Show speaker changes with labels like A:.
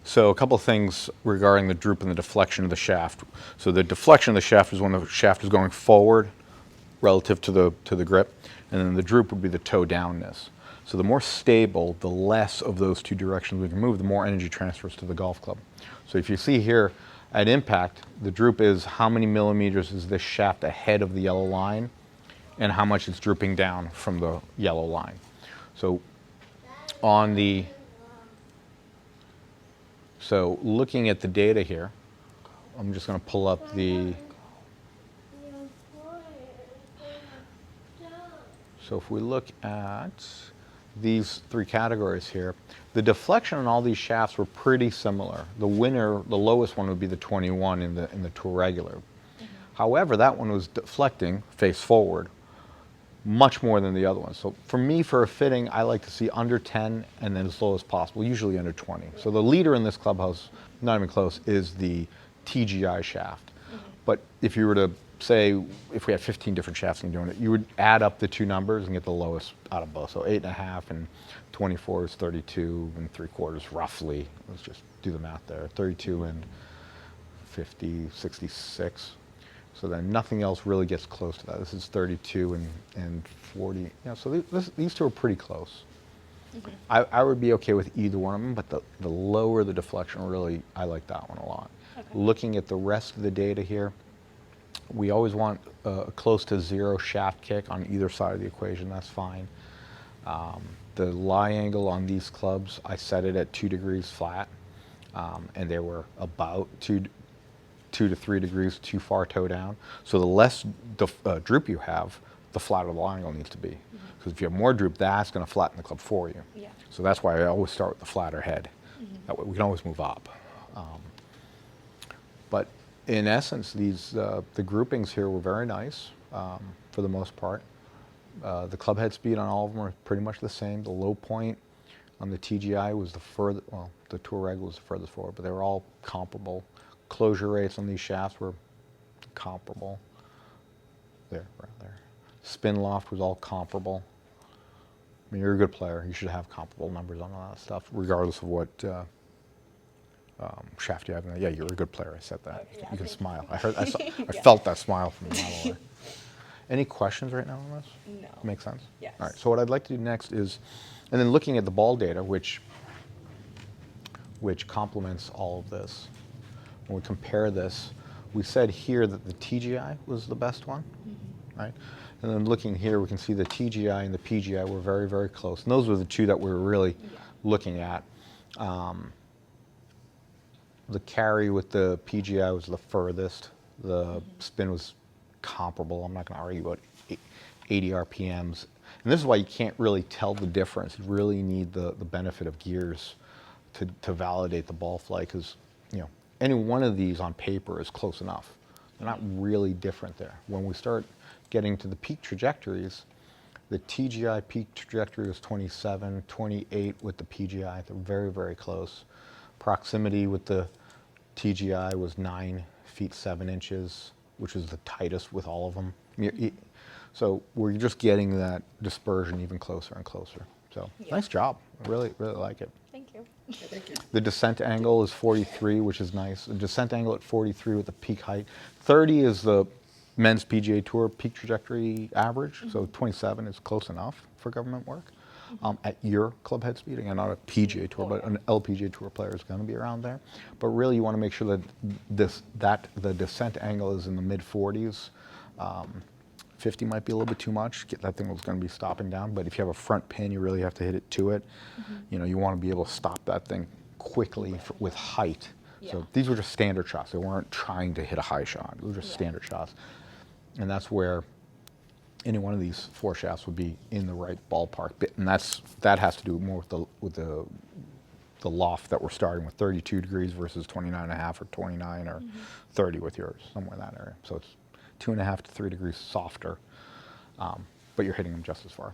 A: So a couple of things regarding the droop and the deflection of the shaft. So the deflection of the shaft is when the shaft is going forward relative to the grip, and then the droop would be the toe downness. So the more stable, the less of those two directions we can move, the more energy transfers to the golf club. So if you see here at impact, the droop is how many millimeters is this shaft ahead of the yellow line and how much it's drooping down from the yellow line. So so looking at the data here, I'm just going to pull up so if we look at these three categories here, the deflection on all these shafts were pretty similar. The winner, the lowest one would be the 21 in the tour regular. However, that one was deflecting face forward much more than the other one. So for me, for a fitting, I like to see under 10 and then as low as possible, usually under 20. So the leader in this clubhouse, not even close, is the TGI shaft. But if you were to say, if we had 15 different shafts and doing it, you would add up the two numbers and get the lowest out of both. So 8.5 and 24 is 32 and 3/4 roughly. Let's just do the math there. 32 and 50, 66. So then nothing else really gets close to that. This is 32 and 40. Yeah, so these two are pretty close. I would be okay with either one of them, but the lower the deflection, really, I like that one a lot. Okay. Looking at the rest of the data here, we always want close to 0 shaft kick on either side of the equation. That's fine. The lie angle on these clubs, I set it at 2 degrees flat, and they were about 2 to 3 degrees too far toe down. So the less droop you have, the flatter the lie angle needs to be. Because if you have more droop, that's going to flatten the club for you. Yeah. So that's why I always start with the flatter head. That way we can always move up. But in essence, the groupings here were very nice for the most part. The club head speed on all of them are pretty much the same. The low point on the TGI was the furthest, well, the tour reg was the furthest forward, but they were all comparable. Closure rates on these shafts were comparable. There, right there. Spin loft was all comparable. I mean, you're a good player. You should have comparable numbers on all that stuff, regardless of what shaft you have. Yeah, you're a good player. I said that. You can smile. I felt that smile from a mile away. Any questions right now on this?
B: No.
A: Make sense?
B: Yes.
A: All right. So what I'd like to do next is, and then looking at the ball data, which complements all of this. When we compare this, we said here that the TGI was the best one, right? And then looking here, we can see the TGI and the PGI were very, very close. And those were the two that we were really looking at. The carry with the PGI was the furthest. The spin was comparable. I'm not going to argue about 80 RPMs. And this is why you can't really tell the difference. You really need the benefit of gears to validate the ball flight, because any one of these on paper is close enough. They're not really different there. When we start getting to the peak trajectories, the TGI peak trajectory was 27, 28 with the PGI. They're very, very close. Proximity with the TGI was 9 feet 7 inches, which is the tightest with all of them. So we're just getting that dispersion even closer and closer. So nice job. I really, really like it.
B: Thank you.
C: Thank you.
A: The descent angle is 43, which is nice. The descent angle at 43 with the peak height. 30 is the men's PGA Tour peak trajectory average, so 27 is close enough for government work. At your club head speed, again, not a PGA Tour, but an LPGA Tour player is going to be around there. But really, you want to make sure that the descent angle is in the mid 40s. 50 might be a little bit too much. That thing was going to be stopping down. But if you have a front pin, you really have to hit it to it. You want to be able to stop that thing quickly with height. So these were just standard shots. They weren't trying to hit a high shot. They were just standard shots. And that's where any one of these 4 shafts would be in the right ballpark. And that has to do more with the loft that we're starting with, 32 degrees versus 29.5 or 29 or 30 with yours, somewhere in that area. So it's 2.5 to 3 degrees softer, but you're hitting them just as far.